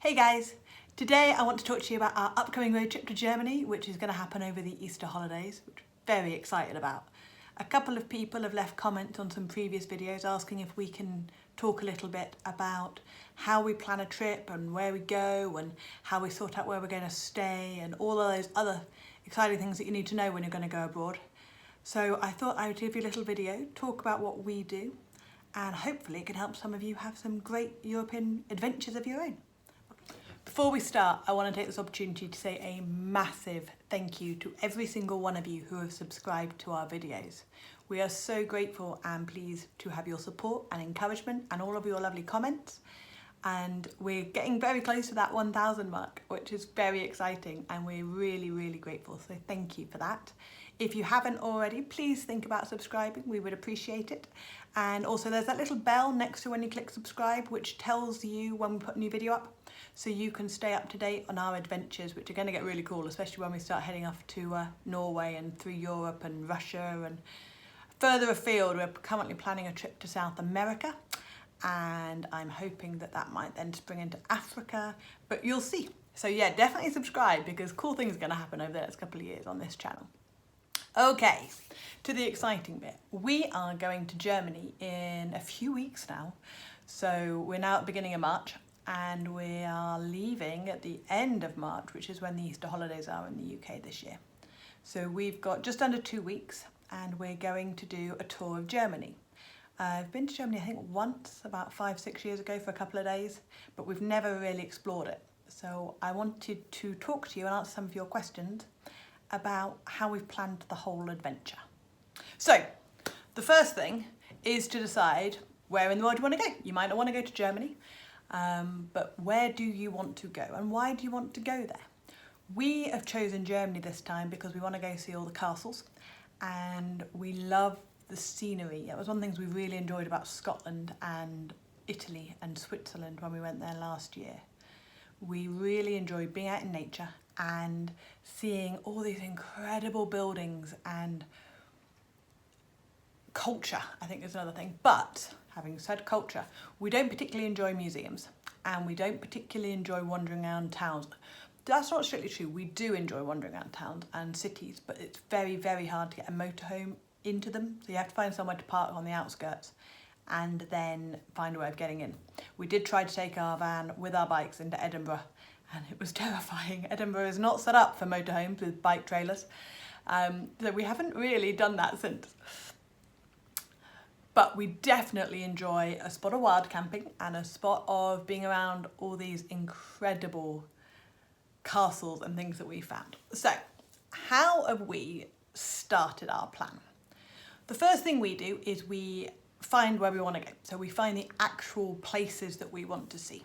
Hey guys, today I want to talk to you about our upcoming road trip to Germany, which is going to happen over the Easter holidays, which I'm very excited about. A couple of people have left comments on some previous videos asking if we can talk a little bit about how we plan a trip and where we go and how we sort out where we're going to stay and all of those other exciting things that you need to know when you're going to go abroad. So I thought I would give you a little video, talk about what we do, and hopefully it can help some of you have some great European adventures of your own. Before we start, I want to take this opportunity to say a massive thank you to every single one of you who have subscribed to our videos. We are so grateful and pleased to have your support and encouragement and all of your lovely comments. And we're getting very close to that 1,000 mark, which is very exciting, and we're really, really grateful. So thank you for that. If you haven't already, please think about subscribing. We would appreciate it. And also there's that little bell next to when you click subscribe, which tells you when we put a new video up. So you can stay up to date on our adventures, which are going to get really cool, especially when we start heading off to Norway and through Europe and Russia and further afield. We're currently planning a trip to South America, and I'm hoping that that might then spring into Africa, but you'll see. So yeah, definitely subscribe because cool things are going to happen over the next couple of years on this channel. Okay, to the exciting bit. We are going to Germany in a few weeks now. So we're now at the beginning of March, and we are leaving at the end of March, which is when the Easter holidays are in the UK this year. So we've got just under 2 weeks, and we're going to do a tour of Germany. I've been to Germany, I think, once, about 5-6 years ago for a couple of days, but we've never really explored it. So I wanted to talk to you and answer some of your questions about how we've planned the whole adventure. So the first thing is to decide where in the world you want to go. You might not want to go to Germany, but where do you want to go and why do you want to go there? We have chosen Germany this time because we want to go see all the castles, and we love the scenery. It was one of the things we really enjoyed about Scotland and Italy and Switzerland when we went there last year. We really enjoyed being out in nature and seeing all these incredible buildings and culture, I think is another thing. But having said culture, we don't particularly enjoy museums, and we don't particularly enjoy wandering around towns. That's not strictly true. We do enjoy wandering around towns and cities, but it's very, very hard to get a motorhome into them. So you have to find somewhere to park on the outskirts and then find a way of getting in. We did try to take our van with our bikes into Edinburgh, and it was terrifying. Edinburgh is not set up for motorhomes with bike trailers. So we haven't really done that since. But we definitely enjoy a spot of wild camping and a spot of being around all these incredible castles and things that we found. So how have we started our plan? The first thing we do is we find where we want to go. So we find the actual places that we want to see.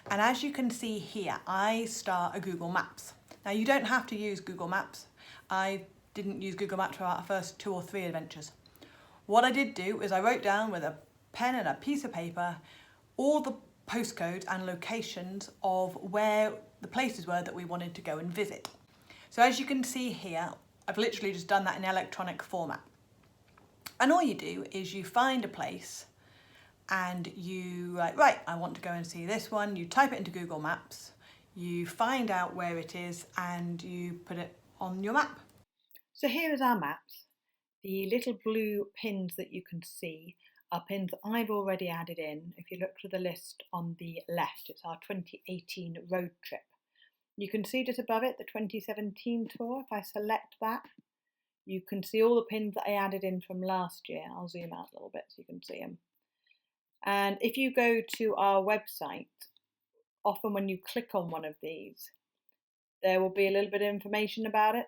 And as you can see here, I start a Google Maps. Now you don't have to use Google Maps. I didn't use Google Maps for our first 2 or 3 adventures. What I did do is I wrote down with a pen and a piece of paper all the postcodes and locations of where the places were that we wanted to go and visit. So as you can see here, I've literally just done that in electronic format. And all you do is you find a place and you like, right, I want to go and see this one. You type it into Google Maps, you find out where it is, and you put it on your map. So here is our maps. The little blue pins that you can see are pins that I've already added in. If you look to the list on the left, it's our 2018 road trip. You can see just above it the 2017 tour. If I select that, you can see all the pins that I added in from last year. I'll zoom out a little bit so you can see them. And if you go to our website, often when you click on one of these, there will be a little bit of information about it.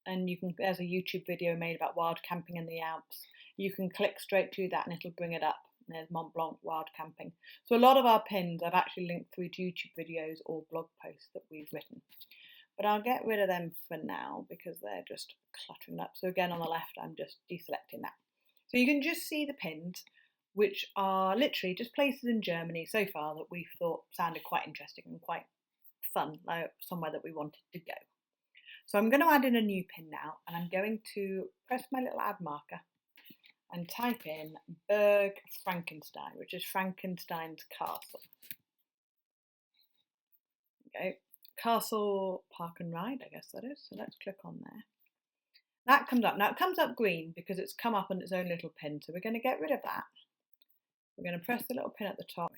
And you can, there's a YouTube video made about wild camping in the Alps. You can click straight to that and it'll bring it up. And there's Mont Blanc wild camping. So a lot of our pins I've actually linked through to YouTube videos or blog posts that we've written. But I'll get rid of them for now because they're just cluttering up. So again, on the left, I'm just deselecting that. So you can just see the pins, which are literally just places in Germany so far that we thought sounded quite interesting and quite fun, like somewhere that we wanted to go. So I'm going to add in a new pin now, and I'm going to press my little add marker and type in Burg Frankenstein, which is Frankenstein's castle. Go. Castle Park and Ride, I guess that is. So let's click on there. That comes up. Now it comes up green because it's come up on its own little pin. So we're going to get rid of that. We're going to press the little pin at the top.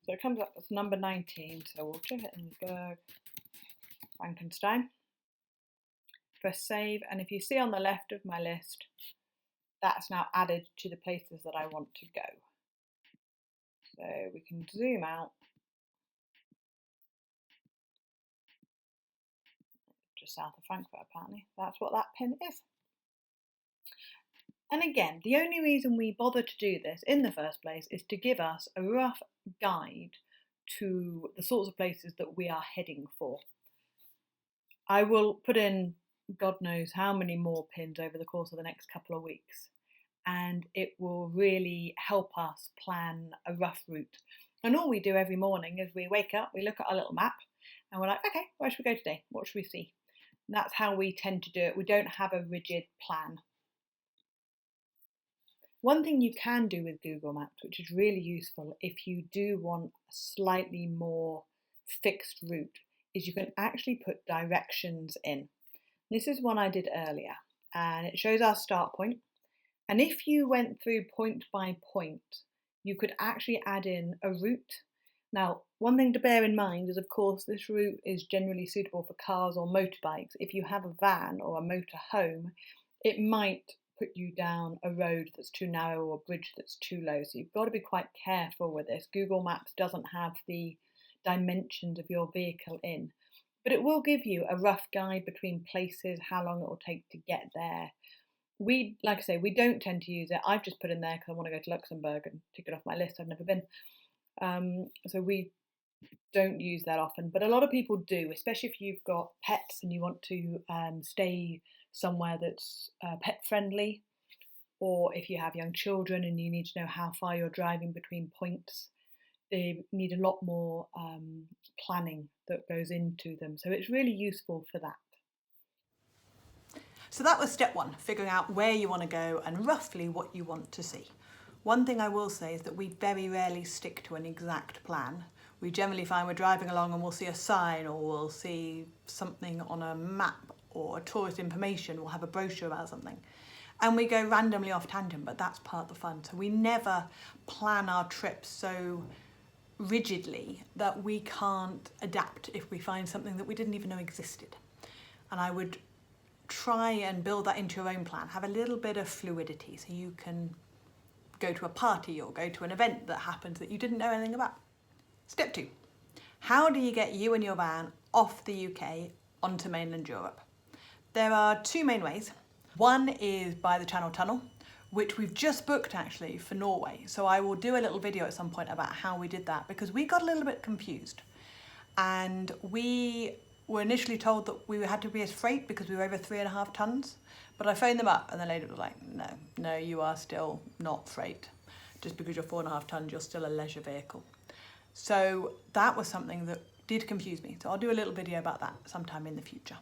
So it comes up as number 19. So we'll check it and go Frankenstein. Press save. And if you see on the left of my list, that's now added to the places that I want to go. So we can zoom out. Just south of Frankfurt, apparently. That's what that pin is. And again, the only reason we bother to do this in the first place is to give us a rough guide to the sorts of places that we are heading for. I will put in God knows how many more pins over the course of the next couple of weeks, and it will really help us plan a rough route. And all we do every morning is we wake up, we look at our little map, and we're like, okay, where should we go today? What should we see? And that's how we tend to do it. We don't have a rigid plan. One thing you can do with Google Maps, which is really useful if you do want a slightly more fixed route, is you can actually put directions in. This is one I did earlier, and it shows our start point. And if you went through point by point, you could actually add in a route. Now, one thing to bear in mind is, of course, this route is generally suitable for cars or motorbikes. If you have a van or a motorhome, it might put you down a road that's too narrow or a bridge that's too low. So you've got to be quite careful with this. Google Maps doesn't have the dimensions of your vehicle in, but it will give you a rough guide between places, how long it will take to get there. Like I say, we don't tend to use it. I've just put in there because I want to go to Luxembourg and tick it off my list. I've never been. So we don't use that often, but a lot of people do, especially if you've got pets and you want to stay somewhere that's pet friendly, or if you have young children and you need to know how far you're driving between points. They need a lot more planning that goes into them. So it's really useful for that. So that was step one, figuring out where you want to go and roughly what you want to see. One thing I will say is that we very rarely stick to an exact plan. We generally find we're driving along and we'll see a sign, or we'll see something on a map or tourist information, we'll have a brochure about something. And we go randomly off tangent, but that's part of the fun. So we never plan our trips so rigidly that we can't adapt if we find something that we didn't even know existed. And I would try and build that into your own plan. Have a little bit of fluidity so you can go to a party or go to an event that happens that you didn't know anything about. Step 2. How do you get you and your van off the UK onto mainland Europe? There are 2 main ways. One is by the Channel Tunnel, which we've just booked actually for Norway. So I will do a little video at some point about how we did that, because we got a little bit confused. And we were initially told that we had to be as freight because we were over 3.5 tons. But I phoned them up and the lady was like, no, you are still not freight. Just because you're 4.5 tons, you're still a leisure vehicle. So that was something that did confuse me. So I'll do a little video about that sometime in the future.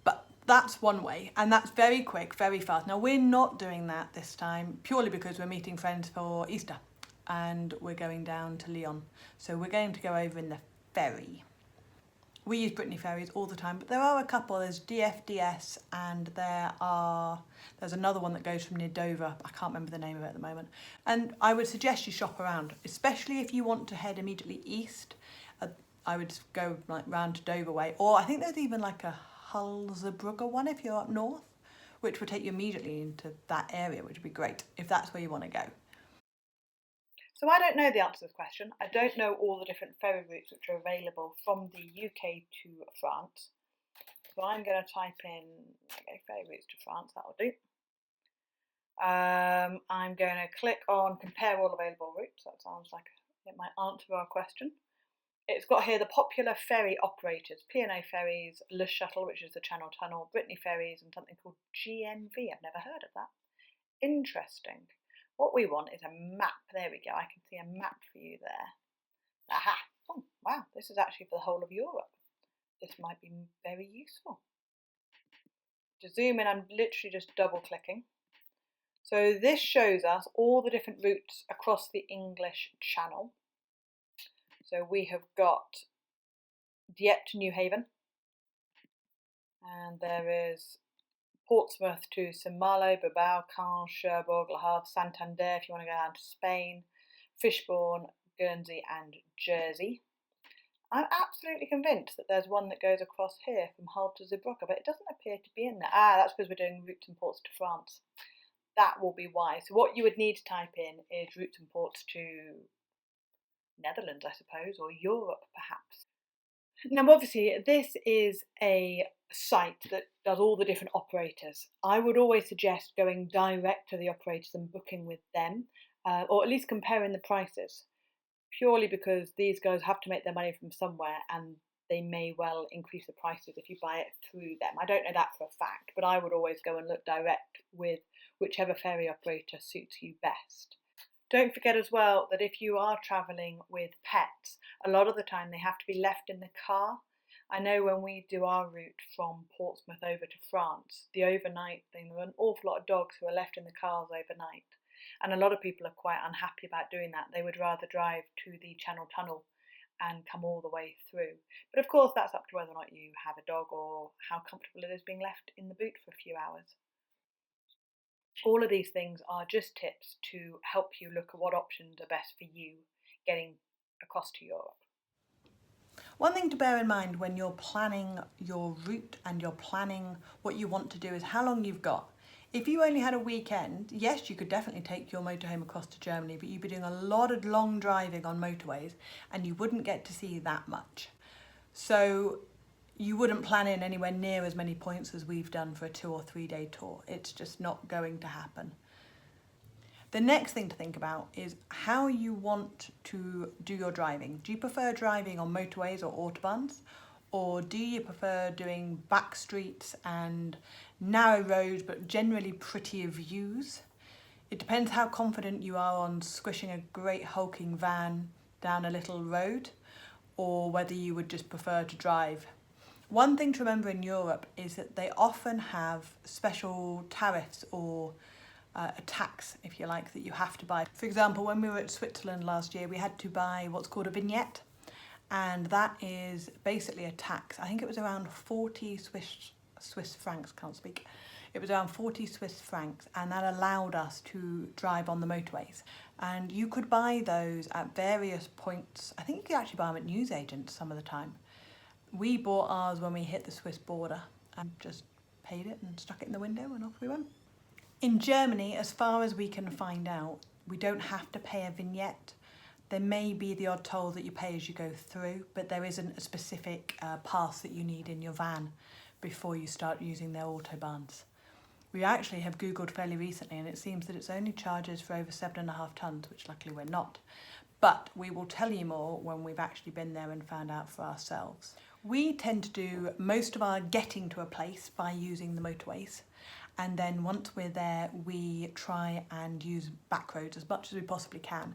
But that's one way, and that's very quick, very fast. Now we're not doing that this time purely because we're meeting friends for Easter and we're going down to Lyon. So we're going to go over in the ferry. We use Brittany ferries all the time, but there are a couple. There's DFDS and there's another one that goes from near Dover. I can't remember the name of it at the moment. And I would suggest you shop around, especially if you want to head immediately east. I would go like round to Dover way, or I think there's even like a Hulsebrugge one if you're up north, which will take you immediately into that area, which would be great if that's where you want to go. So I don't know the answer to this question. I don't know all the different ferry routes which are available from the UK to France. So I'm going to type in ferry routes to France, that'll do. I'm going to click on compare all available routes. That sounds like it might answer our question. It's got here the popular ferry operators, P&O Ferries, Le Shuttle, which is the Channel Tunnel, Brittany Ferries, and something called GNV. I've never heard of that. Interesting. What we want is a map. There we go. I can see a map for you there. Aha! Oh, wow. This is actually for the whole of Europe. This might be very useful. To zoom in, I'm literally just double clicking. So this shows us all the different routes across the English Channel. So we have got Dieppe to New Haven, and there is Portsmouth to St Malo, Bilbao, Caen, Cherbourg, Le Havre, Santander if you want to go down to Spain, Fishbourne, Guernsey and Jersey. I'm absolutely convinced that there's one that goes across here from Hull to Zeebrugge, but it doesn't appear to be in there. That's because we're doing routes and ports to France. That will be why. So what you would need to type in is routes and ports to Netherlands, I suppose, or Europe perhaps. Now obviously this is a site that does all the different operators. I would always suggest going direct to the operators and booking with them, or at least comparing the prices, purely because these guys have to make their money from somewhere and they may well increase the prices if you buy it through them. I don't know that for a fact, but I would always go and look direct with whichever ferry operator suits you best. Don't forget as well that if you are travelling with pets, a lot of the time they have to be left in the car. I know when we do our route from Portsmouth over to France, the overnight thing, there are an awful lot of dogs who are left in the cars overnight. And a lot of people are quite unhappy about doing that. They would rather drive to the Channel Tunnel and come all the way through. But of course that's up to whether or not you have a dog or how comfortable it is being left in the boot for a few hours. All of these things are just tips to help you look at what options are best for you getting across to Europe. One thing to bear in mind when you're planning your route and you're planning what you want to do is how long you've got. If you only had a weekend, yes, you could definitely take your motorhome across to Germany, but you'd be doing a lot of long driving on motorways and you wouldn't get to see that much. So you wouldn't plan in anywhere near as many points as we've done for a 2 or 3 day tour. It's just not going to happen. The next thing to think about is how you want to do your driving. Do you prefer driving on motorways or autobahns? Or do you prefer doing back streets and narrow roads but generally prettier views? It depends how confident you are on squishing a great hulking van down a little road, or whether you would just prefer to drive. One thing to remember in Europe is that they often have special tariffs or a tax, if you like, that you have to buy. For example, when we were at Switzerland last year, we had to buy what's called a vignette, and that is basically a tax. I think it was around 40 Swiss francs, can't speak. It was around 40 Swiss francs, and that allowed us to drive on the motorways. And you could buy those at various points. I think you could actually buy them at newsagents some of the time. We bought ours when we hit the Swiss border and just paid it and stuck it in the window and off we went. In Germany, as far as we can find out, we don't have to pay a vignette. There may be the odd toll that you pay as you go through, but there isn't a specific pass that you need in your van before you start using their autobahns. We actually have Googled fairly recently and it seems that it's only charges for over 7.5 tonnes, which luckily we're not. But we will tell you more when we've actually been there and found out for ourselves. We tend to do most of our getting to a place by using the motorways. And then once we're there, we try and use back roads as much as we possibly can.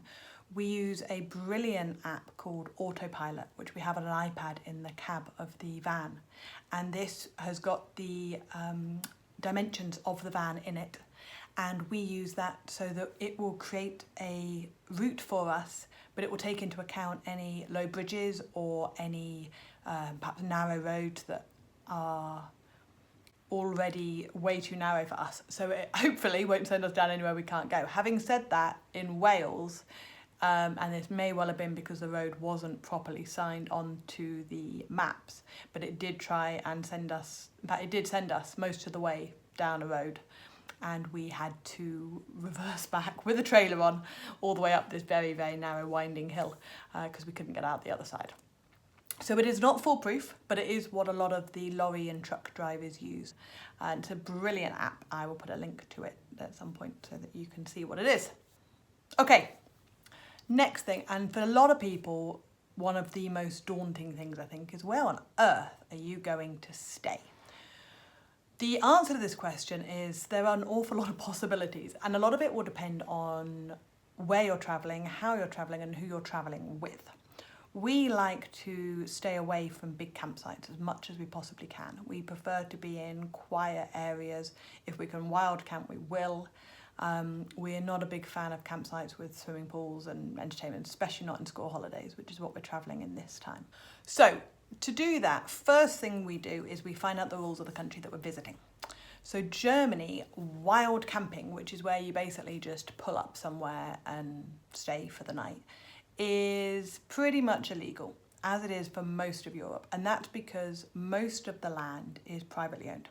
We use a brilliant app called Autopilot, which we have on an iPad in the cab of the van. And this has got the dimensions of the van in it. And we use that so that it will create a route for us, but it will take into account any low bridges or any perhaps narrow roads that are already way too narrow for us. So it hopefully won't send us down anywhere we can't go. Having said that, in Wales, and this may well have been because the road wasn't properly signed onto the maps, but it did try and send us, in fact it did send us most of the way down a road, and we had to reverse back with a trailer on all the way up this very, very narrow winding hill because we couldn't get out the other side. So it is not foolproof, but it is what a lot of the lorry and truck drivers use. And it's a brilliant app. I will put a link to it at some point so that you can see what it is. Okay, next thing, and for a lot of people, one of the most daunting things I think is where on earth are you going to stay? The answer to this question is there are an awful lot of possibilities, and a lot of it will depend on where you're travelling, how you're travelling, and who you're travelling with. We like to stay away from big campsites as much as we possibly can. We prefer to be in quiet areas. If we can wild camp, we will. We're not a big fan of campsites with swimming pools and entertainment, especially not in school holidays, which is what we're travelling in this time. So to do that, first thing we do is we find out the rules of the country that we're visiting. So Germany, wild camping, which is where you basically just pull up somewhere and stay for the night, is pretty much illegal, as it is for most of Europe. And that's because most of the land is privately owned.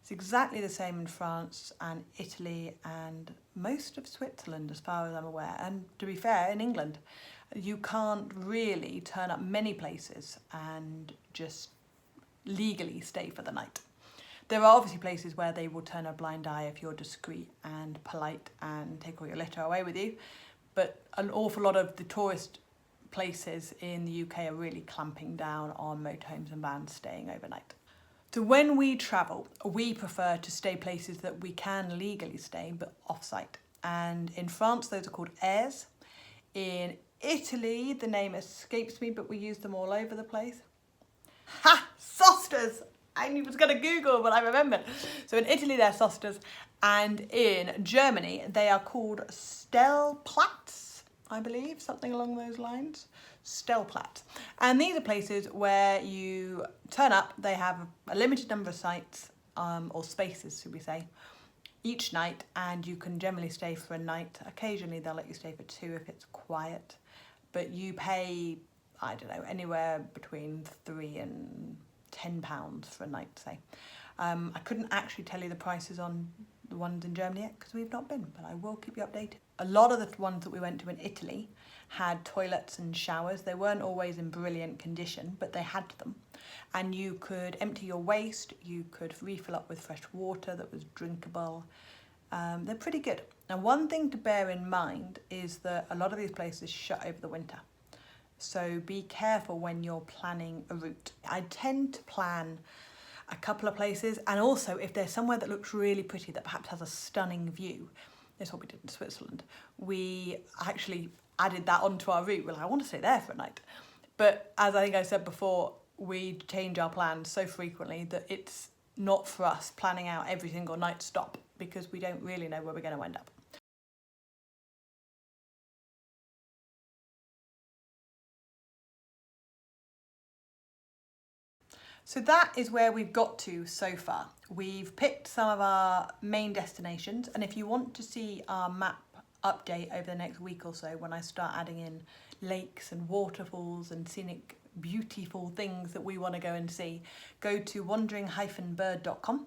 It's exactly the same in France and Italy and most of Switzerland, as far as I'm aware. And to be fair, in England, you can't really turn up many places and just legally stay for the night. There are obviously places where they will turn a blind eye if you're discreet and polite and take all your litter away with you. But an awful lot of the tourist places in the UK are really clamping down on motorhomes and vans staying overnight. So when we travel, we prefer to stay places that we can legally stay, but off-site. And in France, those are called airs. In Italy, the name escapes me, but we use them all over the place. Ha! Sostas! I was going to Google, but I remembered. So in Italy, they're sostas. And in Germany, they are called Stellplatz, I believe, something along those lines. Stellplatz. And these are places where you turn up. They have a limited number of sites, or spaces, should we say, each night, and you can generally stay for a night. Occasionally they'll let you stay for 2 if it's quiet, but you pay, I don't know, anywhere between £3 and £10 for a night, say. I couldn't actually tell you the prices on the ones in Germany yet because we've not been, but I will keep you updated. A lot of the ones that we went to in Italy had toilets and showers. They weren't always in brilliant condition, but they had them. And you could empty your waste, you could refill up with fresh water that was drinkable. They're pretty good. Now, one thing to bear in mind is that a lot of these places shut over the winter. So be careful when you're planning a route. I tend to plan a couple of places, and also if there's somewhere that looks really pretty that perhaps has a stunning view. That's what we did in Switzerland. We actually added that onto our route. We're like, I want to stay there for a night. But as I think I said before, we change our plans so frequently that it's not for us planning out every single night stop because we don't really know where we're going to end up. So that is where we've got to so far. We've picked some of our main destinations, and if you want to see our map update over the next week or so, when I start adding in lakes and waterfalls and scenic beautiful things that we want to go and see, go to wandering-bird.com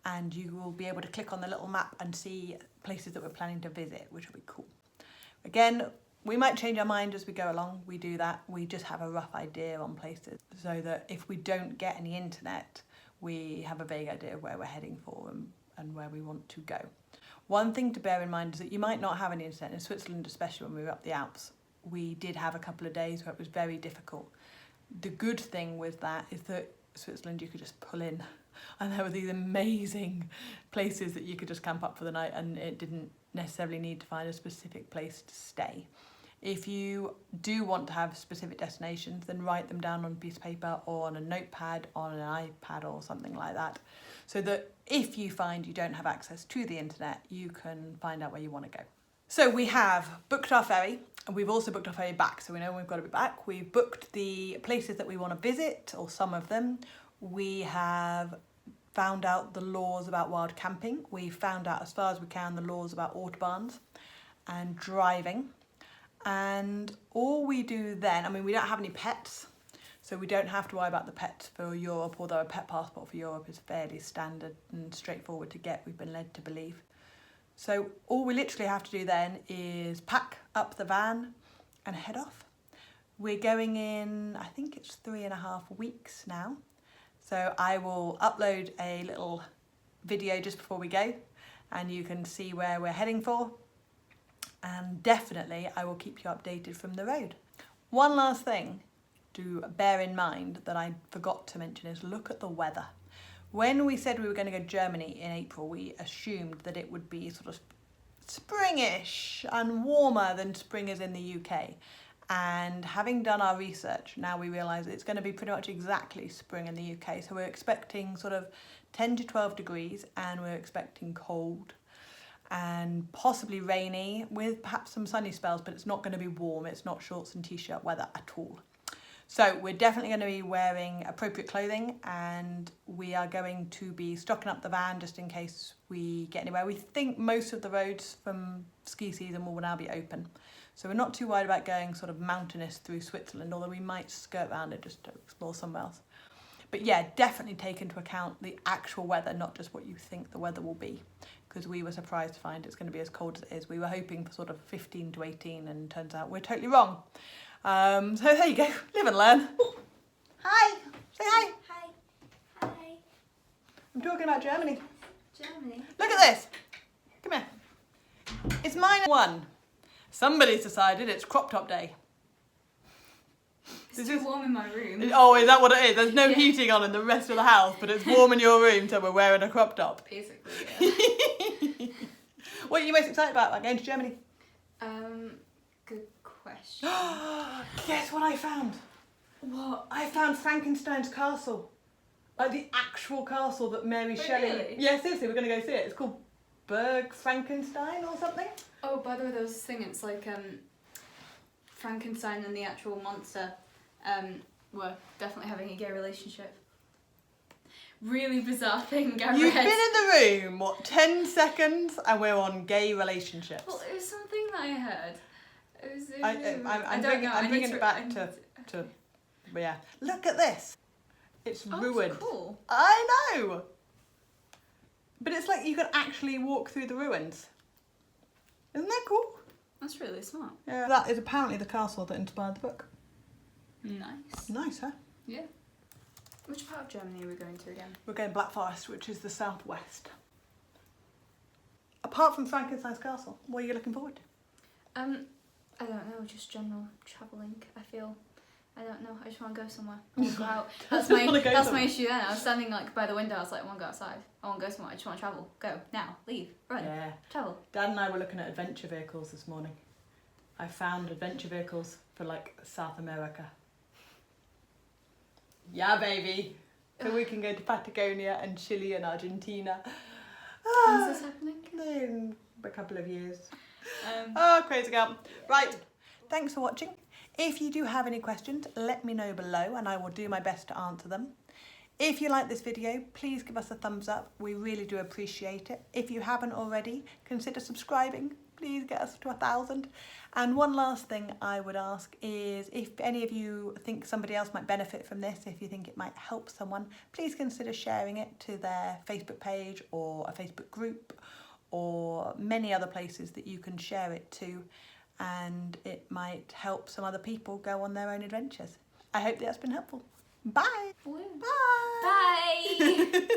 and you will be able to click on the little map and see places that we're planning to visit, which will be cool. Again, we might change our mind as we go along. We do that. We just have a rough idea on places so that if we don't get any internet, we have a vague idea of where we're heading for and where we want to go. One thing to bear in mind is that you might not have any internet in Switzerland, especially when we were up the Alps. We did have a couple of days where it was very difficult. The good thing with that is that Switzerland, you could just pull in and there were these amazing places that you could just camp up for the night, and it didn't necessarily need to find a specific place to stay. If you do want to have specific destinations, then write them down on a piece of paper or on a notepad, on an iPad or something like that, so that if you find you don't have access to the internet, you can find out where you want to go. So we have booked our ferry, and we've also booked our ferry back, so we know when we've got to be back. We've booked the places that we want to visit, or some of them. We have found out the laws about wild camping. We've found out, as far as we can, the laws about autobahns and driving. And all we do then, I mean, we don't have any pets, so we don't have to worry about the pets for Europe, although a pet passport for Europe is fairly standard and straightforward to get, we've been led to believe. So all we literally have to do then is pack up the van and head off. We're going in, I think it's 3.5 weeks now. So I will upload a little video just before we go, and you can see where we're heading for. And definitely I will keep you updated from the road. One last thing to bear in mind that I forgot to mention is look at the weather. When we said we were going to go to Germany in April, we assumed that it would be sort of springish and warmer than spring is in the UK. And having done our research, now we realise it's going to be pretty much exactly spring in the UK. So we're expecting sort of 10 to 12 degrees, and we're expecting cold. And and possibly rainy with perhaps some sunny spells, but it's not going to be warm. It's not shorts and t-shirt weather at all. So we're definitely going to be wearing appropriate clothing, and we are going to be stocking up the van just in case we get anywhere. We think most of the roads from ski season will now be open. So we're not too worried about going sort of mountainous through Switzerland, although we might skirt around it just to explore somewhere else. But yeah, definitely take into account the actual weather, not just what you think the weather will be, because we were surprised to find it's going to be as cold as it is. We were hoping for sort of 15 to 18 and turns out we're totally wrong. So there you go, live and learn. Hi, say hi. Hi. Hi. I'm talking about Germany. Germany. Look at this. Come here. It's -1. Somebody's decided it's crop top day. It's too warm in my room. Oh, is that what it is? There's no Yeah. heating on in the rest of the house, but it's warm in your room, so we're wearing a crop top. Basically, yeah. What are you most excited about going to Germany? Good question. Guess what I found? What? I found Frankenstein's castle. Like the actual castle that Mary Shelley... Really? Yeah, seriously, we're going to go see it. It's called Berg Frankenstein or something. Oh, by the way, there was this thing, it's like Frankenstein and the actual monster were definitely having a gay relationship. Really bizarre thing, I You've read. been in the room, what, 10 seconds and we're on gay relationships. Well, it was something that I heard. It was, I'm bringing it back to... But yeah, look at this. It's ruined. That's cool. I know. But it's like you can actually walk through the ruins. Isn't that cool? That's really smart. Yeah. That is apparently the castle that inspired the book. Nice. Nice, huh? Yeah. Which part of Germany are we going to again? We're going Black Forest, which is the southwest. Apart from Frankenstein's castle, what are you looking forward to? I don't know, just general travelling, I feel. I don't know, I just want to go somewhere. I want to go out. That's my issue then. I was standing like by the window, I was like, I want to go outside. I want to go somewhere, I just want to travel. Go, now, leave, run, Yeah. travel. Dad and I were looking at adventure vehicles this morning. I found adventure vehicles for like South America. Yeah, baby. So we can go to Patagonia and Chile and Argentina. When's this happening? In a couple of years. Um, Crazy girl. Right, thanks for watching. If you do have any questions, let me know below and I will do my best to answer them. If you like this video, please give us a thumbs up. We really do appreciate it. If you haven't already, consider subscribing. Please get us to 1,000. And one last thing I would ask is if any of you think somebody else might benefit from this, if you think it might help someone, please consider sharing it to their Facebook page or a Facebook group or many other places that you can share it to, and it might help some other people go on their own adventures. I hope that's been helpful. Bye. Bye. Bye. Bye.